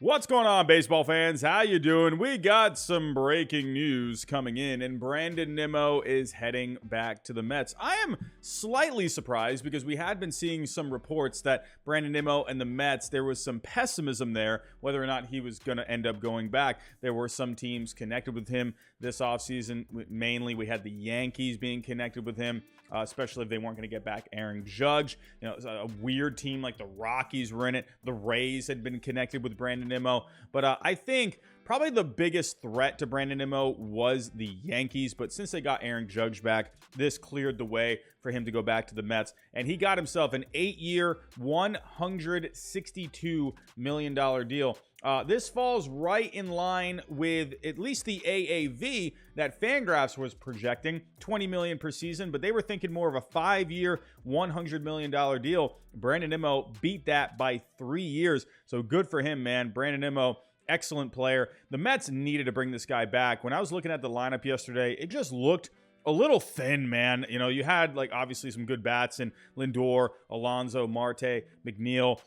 What's going on, baseball fans? How you doing? We got some breaking news coming in, and Brandon Nimmo is heading back to the Mets. I am slightly surprised because we had been seeing some reports that Brandon Nimmo and the Mets, there was some pessimism there, whether or not he was going to end up going back. There were some teams connected with him this offseason. Mainly, we had the Yankees being connected with him, especially if they weren't going to get back Aaron Judge. You know, a weird team like the Rockies were in it. The Rays had been connected with Brandon Nimmo. But I think probably the biggest threat to Brandon Nimmo was the Yankees. But since they got Aaron Judge back, this cleared the way for him to go back to the Mets. And he got himself an 8-year, $162 million deal. This falls right in line with at least the AAV that Fangraphs was projecting, $20 million per season, but they were thinking more of a 5-year, $100 million deal. Brandon Nimmo beat that by 3 years, so good for him, man. Brandon Nimmo, excellent player. The Mets needed to bring this guy back. When I was looking at the lineup yesterday, it just looked a little thin, man. You know, you had like obviously some good bats in Lindor, Alonso, Marte, McNeil,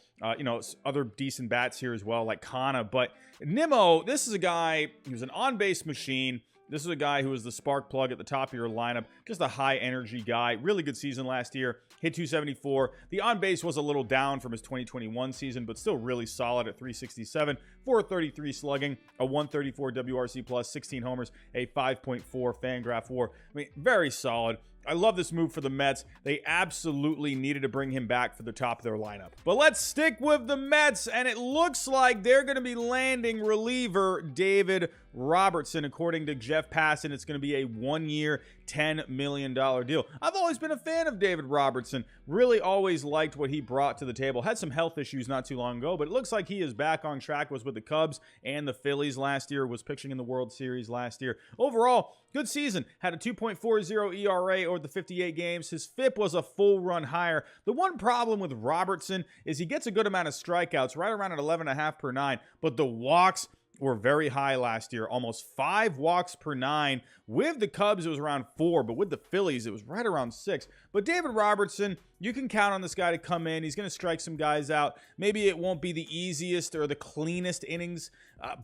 other decent bats here as well, like Kana. But Nimmo, this is a guy who's an on-base machine. This is a guy who was the spark plug at the top of your lineup. Just a high-energy guy. Really good season last year. Hit 274. The on-base was a little down from his 2021 season, but still really solid at 367, 433 slugging, a 134 WRC plus, 16 homers, a 5.4 Fangraph WAR. I mean, very solid. I love this move for the Mets. They absolutely needed to bring him back for the top of their lineup. But let's stick with the Mets, and it looks like they're going to be landing reliever David Robertson. According to Jeff Passan, it's going to be a 1-year, $10 million deal. I've always been a fan of David Robertson. Really always liked what he brought to the table. Had some health issues not too long ago, but it looks like he is back on track. Was with the Cubs and the Phillies last year. Was pitching in the World Series last year. Overall, good season. Had a 2.40 ERA over the 58 games. His FIP was a full run higher. The one problem with Robertson is he gets a good amount of strikeouts, right around at 11.5 per 9, but the walks were very high last year, almost 5 walks per 9. With the Cubs, it was around 4, but with the Phillies, it was right around 6. But David Robertson, you can count on this guy to come in. He's going to strike some guys out. Maybe it won't be the easiest or the cleanest innings,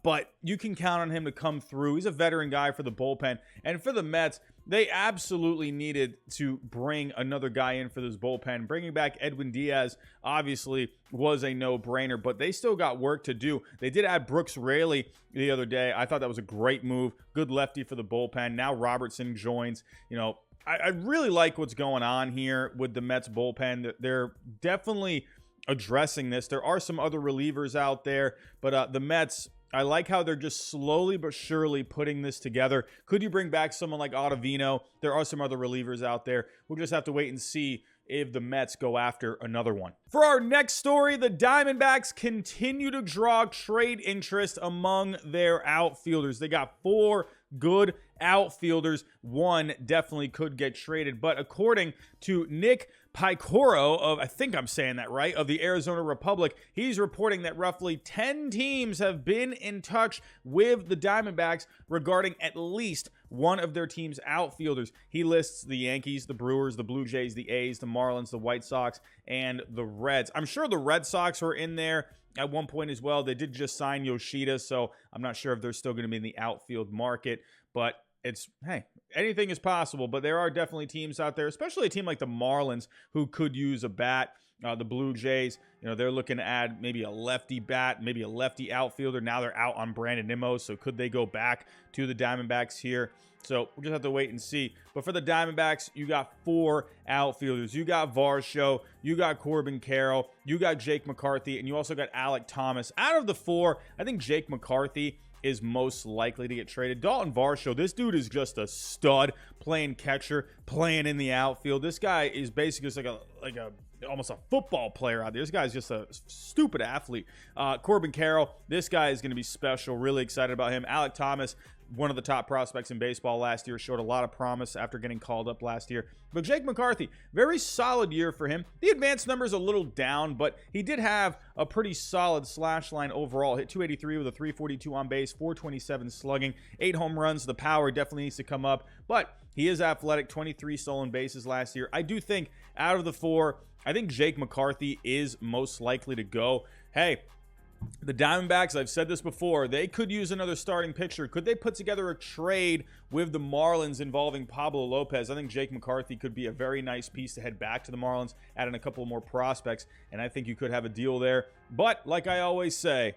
but you can count on him to come through. He's a veteran guy for the bullpen. And for the Mets, they absolutely needed to bring another guy in for this bullpen. Bringing back Edwin Diaz obviously was a no-brainer, but they still got work to do. They did add Brooks Raley the other day. I thought that was a great move. Good lefty for the bullpen. Now Robertson joins. You know, I really like what's going on here with the Mets bullpen. They're definitely addressing this. There are some other relievers out there, but the Mets, I like how they're just slowly but surely putting this together. Could you bring back someone like Ottavino? There are some other relievers out there. We'll just have to wait and see if the Mets go after another one. For our next story, the Diamondbacks continue to draw trade interest among their outfielders. They got 4 good outfielders. One definitely could get traded, but according to Nick Picoro of, I think I'm saying that right, of the Arizona Republic, he's reporting that roughly 10 teams have been in touch with the Diamondbacks regarding at least one of their team's outfielders. He lists the Yankees, the Brewers, the Blue Jays, the A's, the Marlins, the White Sox, and the Reds. I'm sure the Red Sox were in there at one point as well. They did just sign Yoshida, so I'm not sure if they're still going to be in the outfield market, but hey, anything is possible. But there are definitely teams out there, especially a team like the Marlins, who could use a bat. The Blue Jays, they're looking to add maybe a lefty bat, maybe a lefty outfielder. Now they're out on Brandon Nimmo, so could they go back to the Diamondbacks here? So we'll just have to wait and see. But for the Diamondbacks, you got 4 outfielders. You got Varsho, you got Corbin Carroll, you got Jake McCarthy, and you also got Alek Thomas. Out of the 4, I think Jake McCarthy is most likely to get traded. Dalton Varsho, this dude is just a stud, playing catcher, playing in the outfield. This guy is basically just like a almost a football player out there. This guy's just a stupid athlete. Corbin Carroll, this guy is going to be special. Really excited about him. Alek Thomas, one of the top prospects in baseball last year, showed a lot of promise after getting called up last year. But Jake McCarthy, very solid year for him. The advanced numbers a little down, but he did have a pretty solid slash line overall. Hit 283 with a 342 on base, 427 slugging, 8 home runs. The power definitely needs to come up, but he is athletic, 23 stolen bases last year. I do think out of the 4, I think Jake McCarthy is most likely to go. Hey, The Diamondbacks, I've said this before, they could use another starting pitcher. Could they put together a trade with the Marlins involving Pablo Lopez? I think Jake McCarthy could be a very nice piece to head back to the Marlins, add in a couple more prospects, and I think you could have a deal there. But like I always say,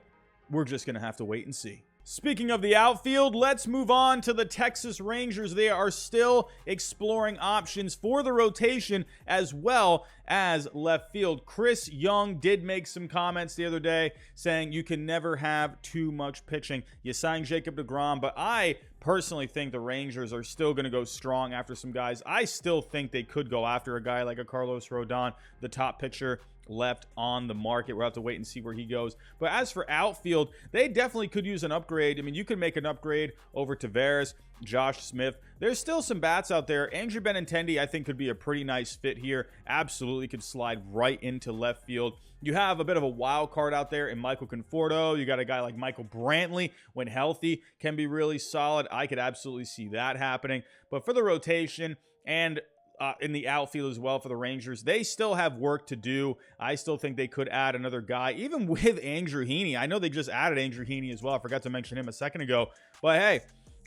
we're just going to have to wait and see. Speaking of the outfield, let's move on to the Texas Rangers. They are still exploring options for the rotation as well as left field. Chris Young did make some comments the other day saying you can never have too much pitching. You signed Jacob deGrom, but I personally think the Rangers are still going to go strong after some guys. I still think they could go after a guy like a Carlos Rodon, the top pitcher left on the market. We'll have to wait and see where he goes. But as for outfield, they definitely could use an upgrade. I mean, you could make an upgrade over Tavares, Josh Smith. There's still some bats out there. Andrew Benintendi, I think, could be a pretty nice fit here. Absolutely could slide right into left field. You have a bit of a wild card out there in Michael Conforto. You got a guy like Michael Brantley, when healthy, can be really solid. I could absolutely see that happening. But for the rotation and in the outfield as well for the Rangers, they still have work to do. I still think they could add another guy, even with Andrew Heaney. I know they just added Andrew Heaney as well. I forgot to mention him a second ago. But hey,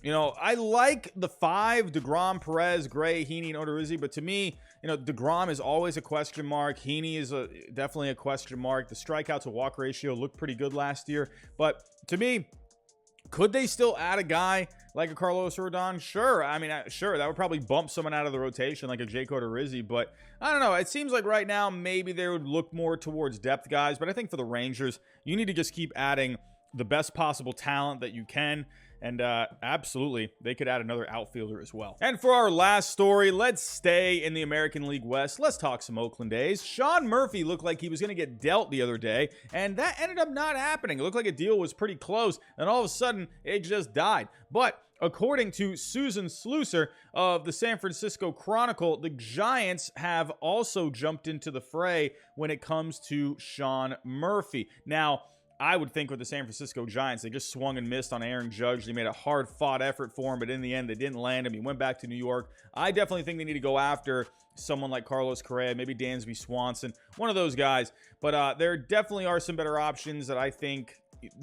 you know, I like the five: DeGrom, Perez, Gray, Heaney, and Odorizzi. But to me, you know, DeGrom is always a question mark. Heaney is definitely a question mark. The strikeout to walk ratio looked pretty good last year. But to me, could they still add a guy like a Carlos Rodon? Sure. I mean, sure, that would probably bump someone out of the rotation like a Jake Odorizzi, but I don't know. It seems like right now maybe they would look more towards depth guys, but I think for the Rangers, you need to just keep adding the best possible talent that you can. And absolutely, they could add another outfielder as well. And for our last story, let's stay in the American League West. Let's talk some Oakland A's. Sean Murphy looked like he was going to get dealt the other day, and that ended up not happening. It looked like a deal was pretty close, and all of a sudden, it just died. But according to Susan Slusser of the San Francisco Chronicle, the Giants have also jumped into the fray when it comes to Sean Murphy. Now, I would think with the San Francisco Giants, they just swung and missed on Aaron Judge. They made a hard-fought effort for him, but in the end, they didn't land him. He went back to New York. I definitely think they need to go after someone like Carlos Correa, maybe Dansby Swanson, one of those guys. But there definitely are some better options that I think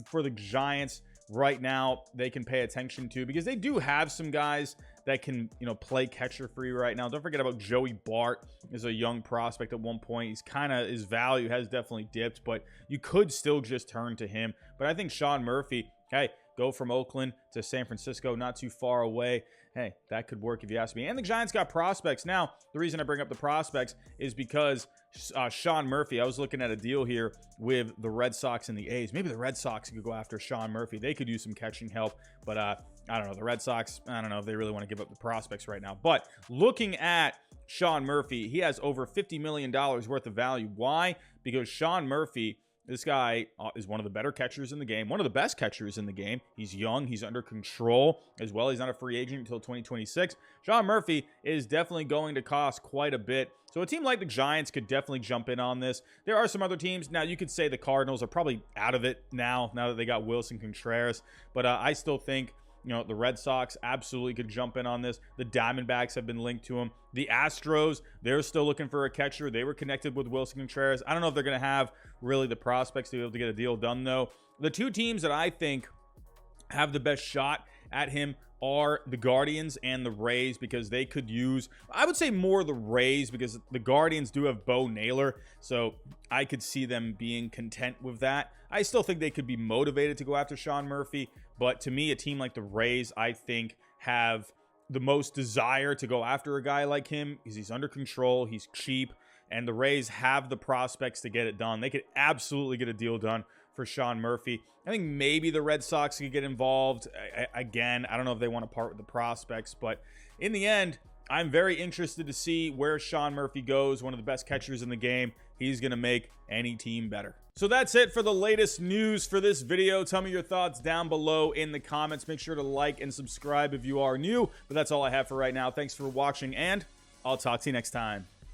for the Giants right now they can pay attention to, because they do have some guys that can, you know, play catcher for you right now. Don't forget about Joey Bart as a young prospect at one point. He's kind of, his value has definitely dipped, but you could still just turn to him. But I think Sean Murphy, hey, go from Oakland to San Francisco, not too far away. Hey, that could work if you ask me. And the Giants got prospects. Now, the reason I bring up the prospects is because Sean Murphy, I was looking at a deal here with the Red Sox and the A's. Maybe the Red Sox could go after Sean Murphy. They could use some catching help, but I don't know. The Red Sox, I don't know if they really want to give up the prospects right now. But looking at Sean Murphy, he has over $50 million worth of value. Why? Because Sean Murphy, this guy is one of the better catchers in the game, one of the best catchers in the game. He's young. He's under control as well. He's not a free agent until 2026. Sean Murphy is definitely going to cost quite a bit. So a team like the Giants could definitely jump in on this. There are some other teams. Now, you could say the Cardinals are probably out of it now that they got Wilson Contreras. But I still think, you know, the Red Sox absolutely could jump in on this. The Diamondbacks have been linked to him. The Astros, they're still looking for a catcher. They were connected with Wilson Contreras. I don't know if they're going to have really the prospects to be able to get a deal done, though. The two teams that I think have the best shot at him are the Guardians and the Rays, because they could use, I would say more the Rays, because the Guardians do have Bo Naylor, so I could see them being content with that. I still think they could be motivated to go after Sean Murphy, but to me, a team like the Rays, I think, have the most desire to go after a guy like him, because he's under control, he's cheap, and the Rays have the prospects to get it done. They could absolutely get a deal done for Sean Murphy. I think maybe the Red Sox could get involved. Again, I don't know if they want to part with the prospects, but in the end, I'm very interested to see where Sean Murphy goes. One of the best catchers in the game. He's going to make any team better. So that's it for the latest news for this video. Tell me your thoughts down below in the comments. Make sure to like and subscribe if you are new. But that's all I have for right now. Thanks for watching, and I'll talk to you next time.